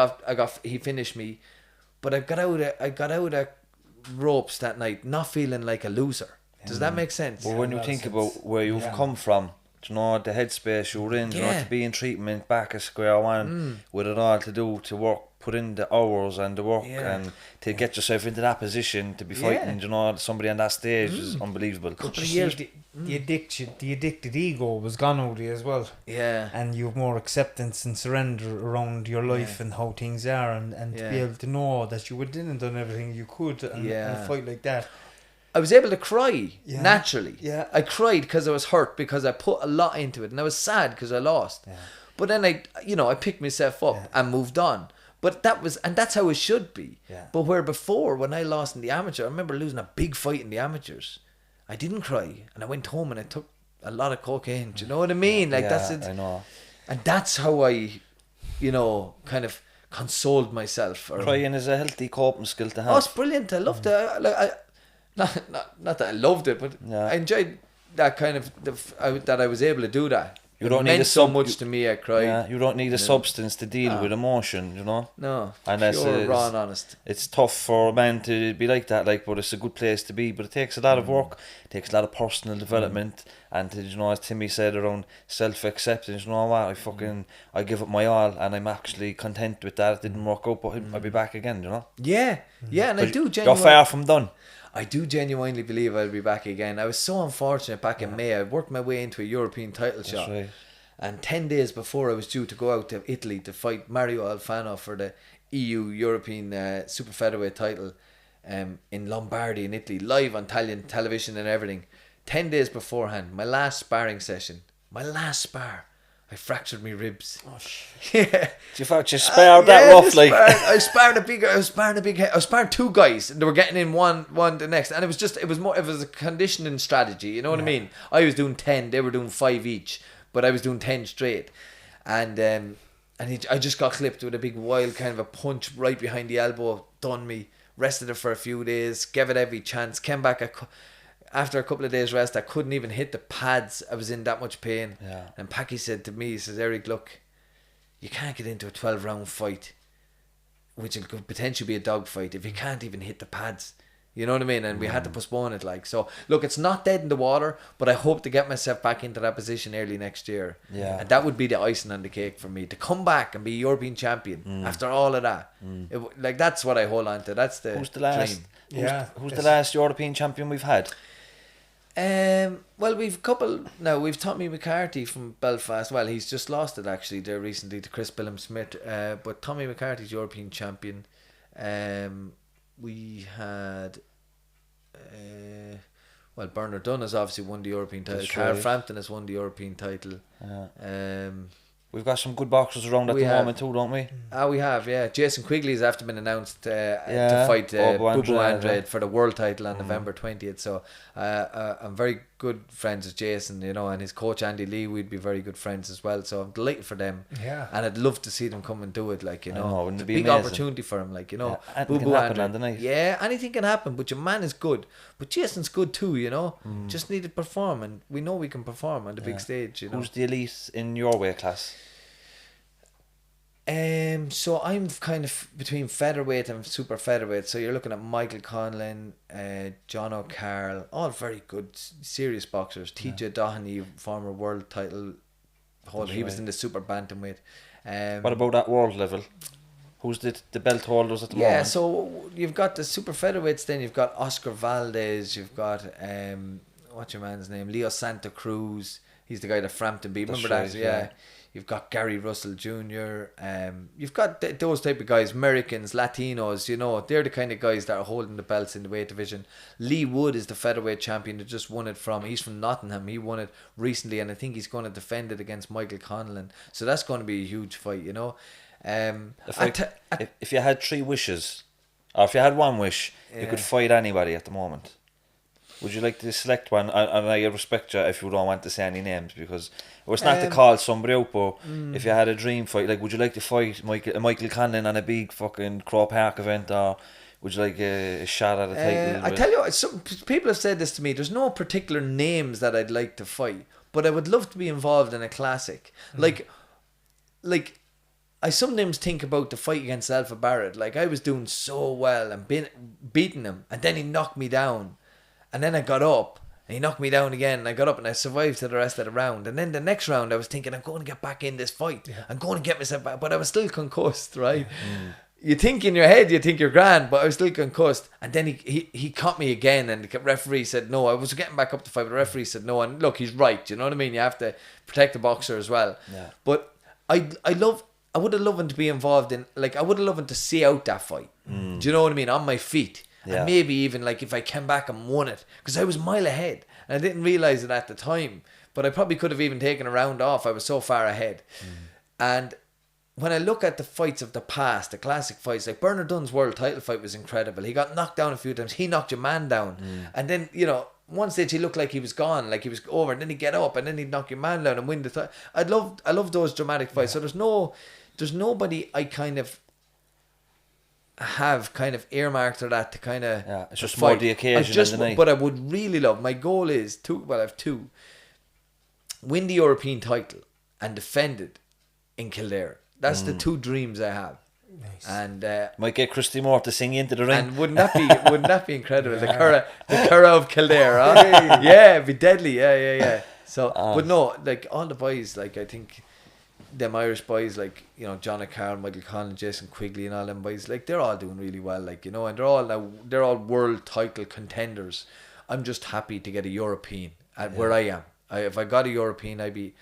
he finished me, but I got out of ropes that night not feeling like a loser. Does that make sense? Well, when you think about where you've come from, you know, the headspace you're in, you know, to be in treatment back at square one with it all to do, to work, put in the hours and the work and to get yourself into that position to be fighting, you know, somebody on that stage is unbelievable. Couple of years. The addicted ego was gone out of you as well. Yeah. And you have more acceptance and surrender around your life and how things are, and to be able to know that you didn't done everything you could and a fight like that. I was able to cry naturally. Yeah. I cried because I was hurt because I put a lot into it, and I was sad because I lost. Yeah. But then I picked myself up and moved on. But that's how it should be. Yeah. But where before, when I lost in the amateur, I remember losing a big fight in the amateurs. I didn't cry, and I went home and I took a lot of cocaine. Do you know what I mean? Like that's it. I know. And that's how I, you know, kind of consoled myself. Crying is a healthy coping skill to have. Oh, it's brilliant. I loved it. Not that I loved it, but I enjoyed that kind of that I was able to do that. You don't need so much to me. I cried. Yeah, you don't need a substance to deal with emotion, you know. No, and pure, raw and honest. It's tough for a man to be like that, like, but it's a good place to be. But it takes a lot of work, it takes a lot of personal development, and to, you know, as Timmy said, around self-acceptance. You know what? I give it my all, and I'm actually content with that. It didn't work out, but I'll be back again. You know. Yeah, and I do. You're far from done. I do genuinely believe I'll be back again. I was so unfortunate back in May. I worked my way into a European title shot. Right. And 10 days before I was due to go out to Italy to fight Mario Alfano for the EU European Super Featherweight title in Lombardy in Italy, live on Italian television and everything. 10 days beforehand, my last sparring session, I fractured my ribs. Oh shit! Yeah. You sparred that rough, like. I was sparring two guys, and they were getting in one the next, and it was a conditioning strategy. You know what I mean? I was doing 10, they were doing 5 each, but I was doing 10 straight, and I just got clipped with a big wild kind of a punch right behind the elbow, done me. Rested it for a few days, gave it every chance, came back. After a couple of days rest, I couldn't even hit the pads. I was in that much pain. Yeah. And Packy said to me, he says, Eric, look, you can't get into a 12-round fight, which could potentially be a dog fight, if you can't even hit the pads. You know what I mean? And we had to postpone it. Like, so look, it's not dead in the water, but I hope to get myself back into that position early next year. Yeah. And that would be the icing on the cake for me, to come back and be European champion after all of that. Like, that's what I hold on to. That's the dream. Who's the last European champion we've had? Well, we've a couple now. We've Tommy McCarthy from Belfast. Well, he's just lost it actually there recently to Chris Billum-Smith. But Tommy McCarthy's European champion. We had Bernard Dunn has obviously won the European title. Carl Frampton has won the European title. We've got some good boxers around at the moment too, don't we? We have, yeah. Jason Quigley has after been announced to fight Bubu Andrade for the world title on November 20th. So I'm very good friends with Jason, you know, and his coach Andy Lee, we'd be very good friends as well. So I'm delighted for them. Yeah. And I'd love to see them come and do it, like, you know. It's a big opportunity for him, like, you know. Bubu Andrade. Yeah, anything can happen, but your man is good. But Jason's good too, you know. Just need to perform, and we know we can perform on the big stage, you know. Who's the elite in your weight class? So I'm kind of between featherweight and super featherweight. So you're looking at Michael Conlon, John O'Carroll, all very good, serious boxers. TJ Doheny, former world title holder. He was in the super bantamweight. What about at world level? Who's the belt holders at the moment? Yeah, so you've got the super featherweights. Then you've got Oscar Valdez. You've got what's your man's name? Leo Santa Cruz. He's the guy that Frampton beat. Remember that? Yeah. You've got Gary Russell Jr. You've got those type of guys, Americans, Latinos, you know, they're the kind of guys that are holding the belts in the weight division. Lee Wood is the featherweight champion that just won it he's from Nottingham. He won it recently, and I think he's going to defend it against Michael Conlon. So that's going to be a huge fight, you know. If you had 3 wishes, or if you had 1 wish, you could fight anybody at the moment. Would you like to select one? And I respect you if you don't want to say any names, because it's not to call somebody out, but if you had a dream fight, like, would you like to fight Michael Conlon on a big fucking Crow Park event, or would you like a shot at a title? I tell you what, some people have said this to me. There's no particular names that I'd like to fight, but I would love to be involved in a classic. Like I sometimes think about the fight against Alpha Barrett. Like, I was doing so well and beating him, and then he knocked me down. And then I got up, and he knocked me down again, and I got up, and I survived to the rest of the round. And then the next round, I was thinking, I'm going to get back in this fight. Yeah. I'm going to get myself back. But I was still concussed, right? You think in your head, you think you're grand, but I was still concussed. And then he caught me again, and the referee said no. I was getting back up to fight, but the referee said no. And look, he's right. You know what I mean? You have to protect the boxer as well. Yeah. But I would have loved to be involved in, like, I would have loved to see out that fight. Do you know what I mean? On my feet. Yeah. And maybe even, like, if I came back and won it, because I was a mile ahead and I didn't realise it at the time, but I probably could have even taken a round off. I was so far ahead. And when I look at the fights of the past, the classic fights, like Bernard Dunn's world title fight was incredible. He got knocked down a few times. He knocked your man down. And then, you know, one stage he looked like he was gone, like he was over, and then he'd get up and then he'd knock your man down and win the title. I love those dramatic fights. So there's nobody I kind of have kind of earmarked or that to kind of it's just fight. More the occasion than the night. But I would really love, my goal is I have 2, win the European title and defend it in Kildare. That's the 2 dreams I have. Nice. And might get Christy Moore to sing you into the ring. And wouldn't that be incredible? The Curra of Kildare, huh? Yeah, it'd be deadly. Yeah. So but no, like, all the boys, like, I think them Irish boys, like, you know, John O'Carroll, Michael Conlon, Jason Quigley, and all them boys, like, they're all doing really well, like, you know, and they're all world title contenders. I'm just happy to get a European at where I am. If I got a European, I'd be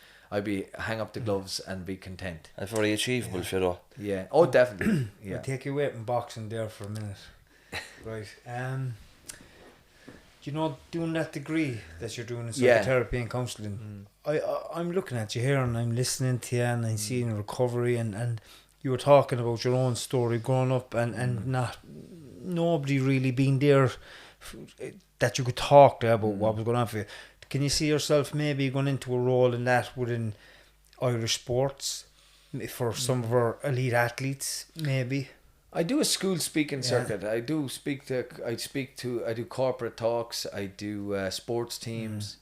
hang up the gloves and be content. That's very achievable, for you. Yeah. Oh, definitely. Yeah. We'll take you away from boxing there for a minute. Right. You know, doing that degree that you're doing in psychotherapy and counselling, I'm looking at you here and I'm listening to you and I'm seeing recovery and you were talking about your own story growing up and not nobody really being there that you could talk to about what was going on for you. Can you see yourself maybe going into a role in that within Irish sports for some of our elite athletes, maybe? I do a school speaking circuit. I do I do corporate talks. I do sports teams,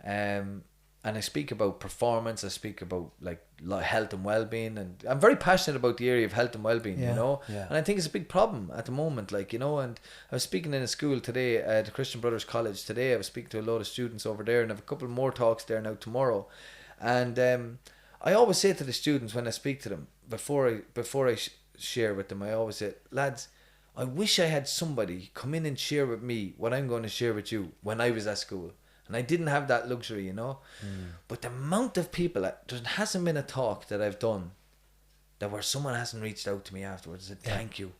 and I speak about performance. I speak about, like, health and well-being, and I'm very passionate about the area of health and well-being. You know, and I think it's a big problem at the moment. Like, you know, and I was speaking in a school today at the Christian Brothers College today. I was speaking to a lot of students over there, and I have a couple more talks there now tomorrow, and I always say to the students when I speak to them before I share with them, I always say, lads, I wish I had somebody come in and share with me what I'm going to share with you when I was at school. And I didn't have that luxury, you know. But the amount of people, there hasn't been a talk that I've done that where someone hasn't reached out to me afterwards and said, thank you.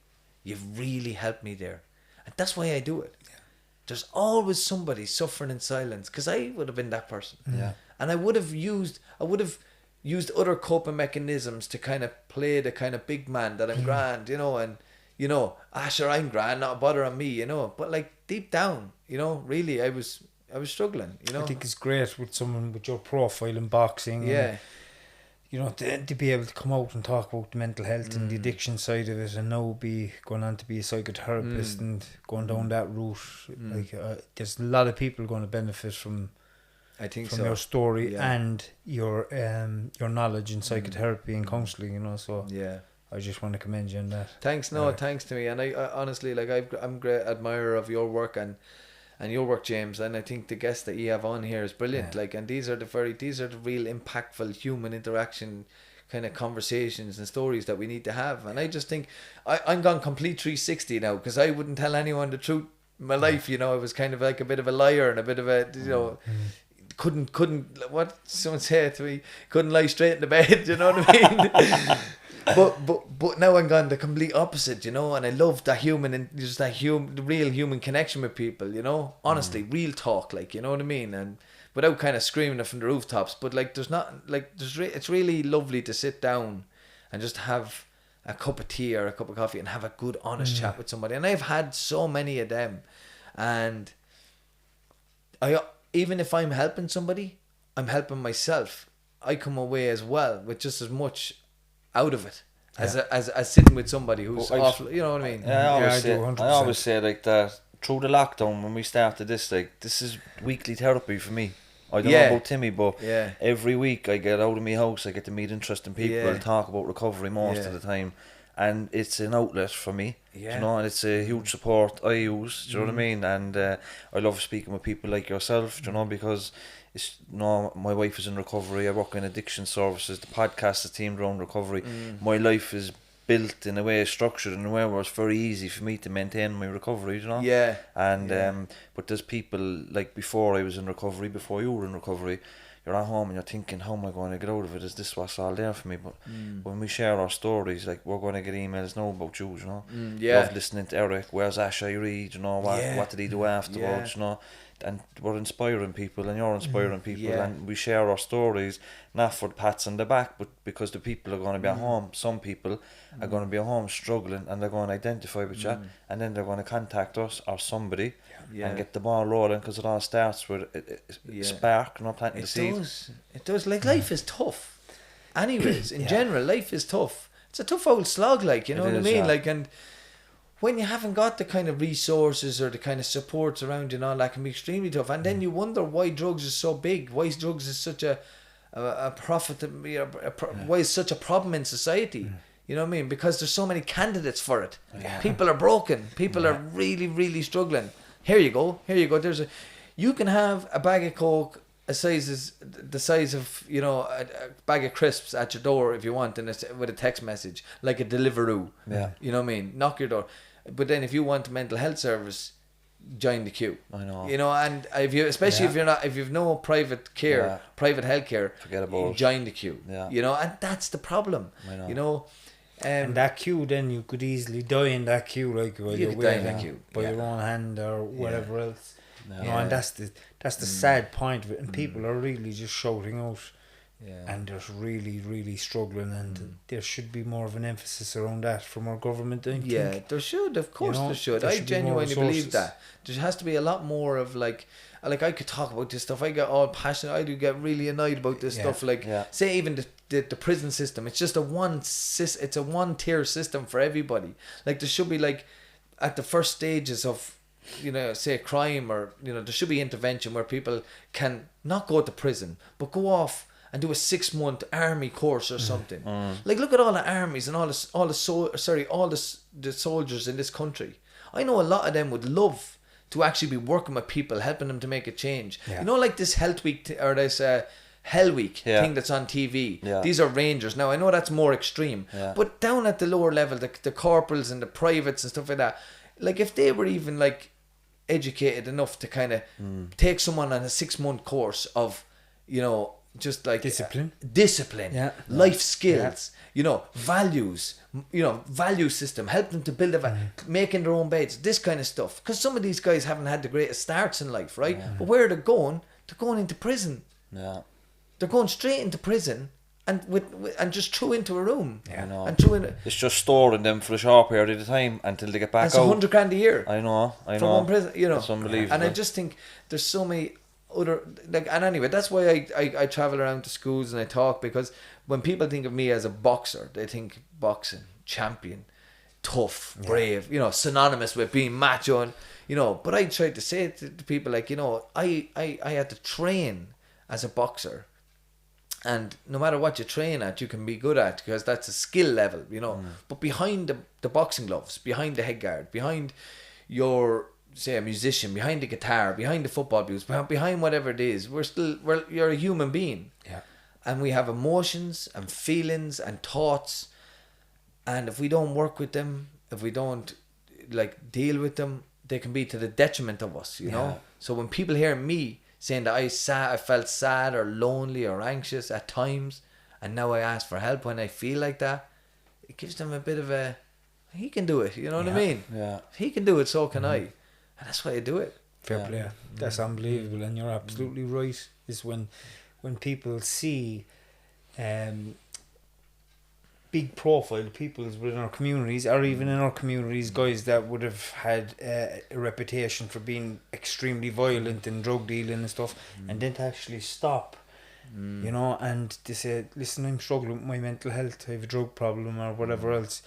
You've really helped me there. And that's why I do it. Yeah. There's always somebody suffering in silence, because I would have been that person. Yeah. And I would have used other coping mechanisms to kind of play the kind of big man that I'm grand, you know, and, you know, sure, I'm grand, not a bother on me, you know. But, like, deep down, you know, really, I was struggling, you know. I think it's great with someone with your profile in boxing. Yeah. And, you know, to be able to come out and talk about the mental health and the addiction side of it, and now be going on to be a psychotherapist and going down that route. Like, there's a lot of people going to benefit from I think from so. your story Yeah. and your knowledge in psychotherapy and counselling, you know. So Yeah. I just want to commend you on that. Thanks, no, Eric. thanks to me, and I honestly, like, I'm a great admirer of your work and your work, James, and I think the guest that you have on here is brilliant. Yeah. Like, and these are the real impactful human interaction kind of conversations and stories that we need to have. And I just think I'm gone complete 360 now, because I wouldn't tell anyone the truth in my life. You know, I was kind of like a bit of a liar and a bit of a, you know. Couldn't what someone said to me, couldn't lie straight in the bed, you know what I mean? but now I'm gone the complete opposite, you know, and I love that human and just that the real human connection with people, you know, honestly, real talk, like, you know what I mean, and without kind of screaming it from the rooftops, but like it's really lovely to sit down and just have a cup of tea or a cup of coffee and have a good honest chat with somebody, and I've had so many of them, and even if I'm helping somebody, I'm helping myself. I come away as well with just as much out of it as sitting with somebody who's awful. You know what I mean? I always say like that through the lockdown when we started this, like, this is weekly therapy for me. I don't know about Timmy, but every week I get out of my house, I get to meet interesting people, talk about recovery most of the time, and it's an outlet for me. You know, and it's a huge support I use. Do you know what I mean? And I love speaking with people like yourself. Do you know, because it's, you know, my wife is in recovery. I work in addiction services. The podcast is themed around recovery. My life is built in a way, structured in a way where it's very easy for me to maintain my recovery. You know. Yeah. And but there's people like before I was in recovery, before you were in recovery. You're at home and you're thinking, how am I going to get out of it? Is this what's all there for me? But when we share our stories, like, we're going to get emails now about you, you know. Love listening to Eric. Where's Ash I read? You know, what did he do afterwards? You know, and we're inspiring people, and you're inspiring people, and we share our stories, not for pats on the back, but because the people are going to be at home. Some people are going to be at home struggling, and they're going to identify with you, and then they're going to contact us or somebody and get the ball rolling, because it all starts with a spark, not planting the seed. It does. Like, life is tough. Anyways, in general, life is tough. It's a tough old slog, like, you know what I mean? Like, and when you haven't got the kind of resources or the kind of supports around you and all, that can be extremely tough. And then you wonder why drugs is so big, why drugs is such a profit, why is such a problem in society. You know what I mean? Because there's so many candidates for it. People are broken. People are really, really struggling. Here you go. You can have a bag of Coke the size of, you know, a bag of crisps at your door if you want, and it's with a text message, like a Deliveroo. You know what I mean? Knock your door. But then if you want a mental health service, join the queue. I know. You know, and if you've no private care, private healthcare, forget about it. Join the queue. You know, and that's the problem. I know. You know. And that queue, then you could easily die in that queue, like, while you're waiting by your own hand or whatever else. You know, and that's the sad point of it, and people are really just shouting out, and they're really, really struggling, and there should be more of an emphasis around that from our government, don't you think? There should, of course, you know, there should. There I should genuinely believe that there has to be a lot more of like I could talk about this stuff. I get all passionate. I do get really annoyed about this stuff. Like, say even the prison system. It's just it's a one tier system for everybody. Like, there should be, like, at the first stages of, you know, say a crime, or, you know, there should be intervention where people can not go to prison but go off and do a 6-month army course or something. Like, look at all the armies and all the soldiers in this country. I know a lot of them would love to actually be working with people, helping them to make a change. You know, like this Health Week or this Hell Week thing that's on TV. These are Rangers. Now, I know that's more extreme, but down at the lower level, the corporals and the privates and stuff like that, like, if they were even, like, educated enough to kind of take someone on a 6-month course of, you know, just like discipline, life skills, you know, values, you know, value system, help them to build making their own beds, this kind of stuff. Because some of these guys haven't had the greatest starts in life, right? But where they're going into prison. They're going straight into prison and just threw into a room. And threw in. It's just storing them for a short period of time until they get back out. That's $100,000 a year. I know. From one prison, you know. That's unbelievable. And I just think there's so many other, like, and anyway, that's why I travel around to schools and I talk, because when people think of me as a boxer, they think boxing, champion, tough, brave, you know, synonymous with being macho, and, you know, but I try to say to people, like, you know, I had to train as a boxer. And no matter what you train at, you can be good at, because that's a skill level, you know. But behind the boxing gloves, behind the headguard, behind your, say, a musician, behind the guitar, behind the football boots, behind whatever it is, you're a human being. Yeah. And we have emotions and feelings and thoughts. And if we don't work with them, if we don't like deal with them, they can be to the detriment of us, you know. So when people hear me saying that I felt sad or lonely or anxious at times, and now I ask for help when I feel like that, it gives them a bit of a, he can do it, you know what I mean? Yeah. If he can do it, so can I. And that's why I do it. Fair play. That's unbelievable, and you're absolutely right. Is when people see big profile people within our communities, or even in our communities, guys that would have had a reputation for being extremely violent and drug dealing and stuff, and then to actually stop, you know, and they say, listen, I'm struggling with my mental health, I have a drug problem or whatever else.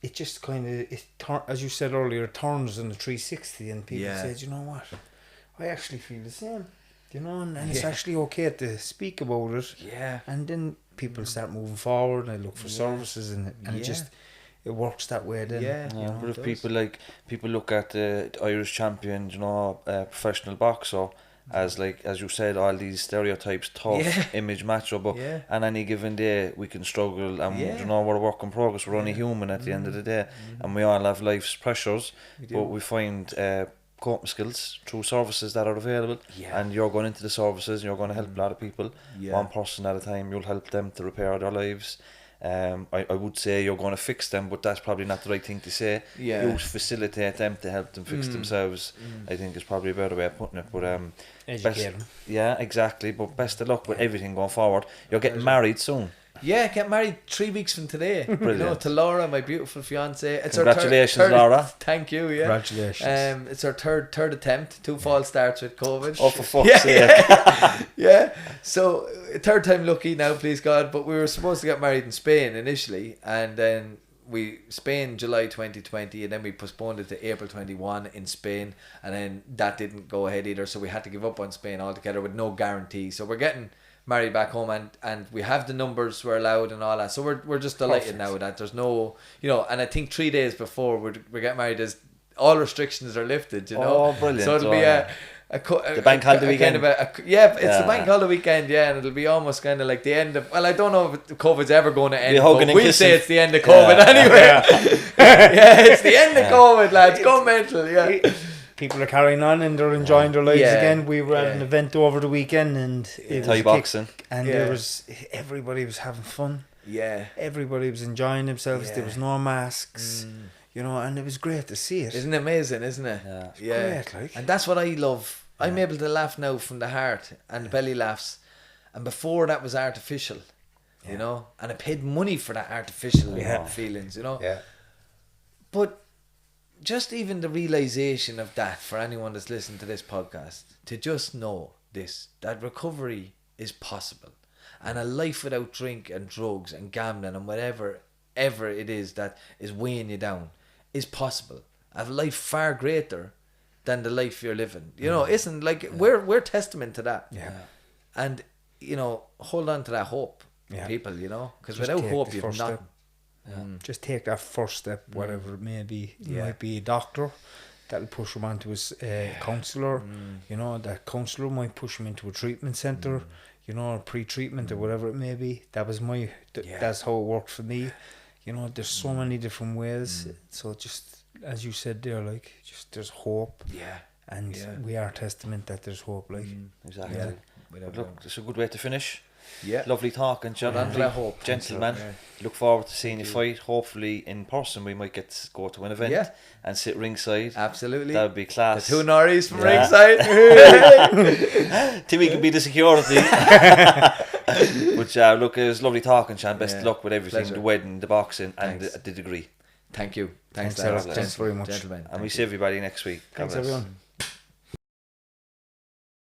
It just kind of, as you said earlier, turns on the 360, and people say, you know what, I actually feel the same, you know, and it's actually okay to speak about it. Yeah. And then people start moving forward, and they look for services, and it works that way then. Yeah. You know, But if people look at the Irish champion, you know, professional boxer, as like, as you said, all these stereotypes, tough image macho, but on any given day we can struggle, and you know, we're a work in progress, we're only human at the end of the day, and we all have life's pressures, but we find coping skills through services that are available, and you're going into the services and you're going to help a lot of people, one person at a time. You'll help them to repair their lives. I would say you're going to fix them, but that's probably not the right thing to say. You facilitate them to help them fix themselves, I think is probably a better way of putting it. But educate them. Yeah, exactly. But best of luck with everything going forward. You're getting married soon. Yeah, get married 3 weeks from today. Brilliant. You know, to Laura, my beautiful fiance. It's Congratulations, our third, Laura. Thank you. Yeah. Congratulations. It's our third attempt. 2 false starts with COVID. Oh, for fuck's sake. Yeah. So third time lucky now, please God. But we were supposed to get married in Spain initially, and then Spain July 2020, and then we postponed it to April 21 in Spain, and then that didn't go ahead either. So we had to give up on Spain altogether with no guarantee. So we're getting married back home, and we have the numbers we're allowed and all that, so we're just delighted now that there's no, you know, and I think 3 days before we get married, as all restrictions are lifted, you know. Oh, brilliant. So it'll be the bank holiday weekend. It's the bank holiday weekend, and it'll be almost kind of like the end of, well, I don't know if COVID's ever going to end, but we'll say it's the end of COVID anyway. It's the end of COVID, lads. Go mental. People are carrying on and they're enjoying their lives again. We were at an event over the weekend, and it Thai was boxing, and there was, everybody was having fun. Everybody was enjoying themselves. There was no masks, you know, and it was great to see it. Isn't it amazing, isn't it? Great, like. And that's what I love. I'm able to laugh now from the heart, and the belly laughs, and before that was artificial, you know, and I paid money for that artificial feelings, you know. But just even the realization of that, for anyone that's listening to this podcast, to just know this, that recovery is possible, and a life without drink and drugs and gambling and whatever ever it is that is weighing you down is possible. A life far greater than the life you're living, you know. Isn't like we're testament to that. And you know, hold on to that hope, people, you know, because without hope you've nothing. Just take that first step, whatever it may be. It might be a doctor that'll push him onto a counsellor. You know, that counsellor might push him into a treatment centre, you know, or pre-treatment or whatever it may be. That was that's how it worked for me. You know, there's so many different ways. So just, as you said there, like, just there's hope. And we are testament that there's hope, like. Exactly. But look, it's a good way to finish. Yeah. Lovely talking, gentleman. Look forward to seeing you fight. Hopefully in person we might get to go to an event and sit ringside. Absolutely. That would be class. The 2 Norries from ringside. Timmy could be the security. But look, it was lovely talking, Sean. Best of luck with everything. Pleasure. The wedding, the boxing, and the degree. Thank you. Thanks lads. very much. Gentlemen. And we see everybody next week. Thanks, everyone.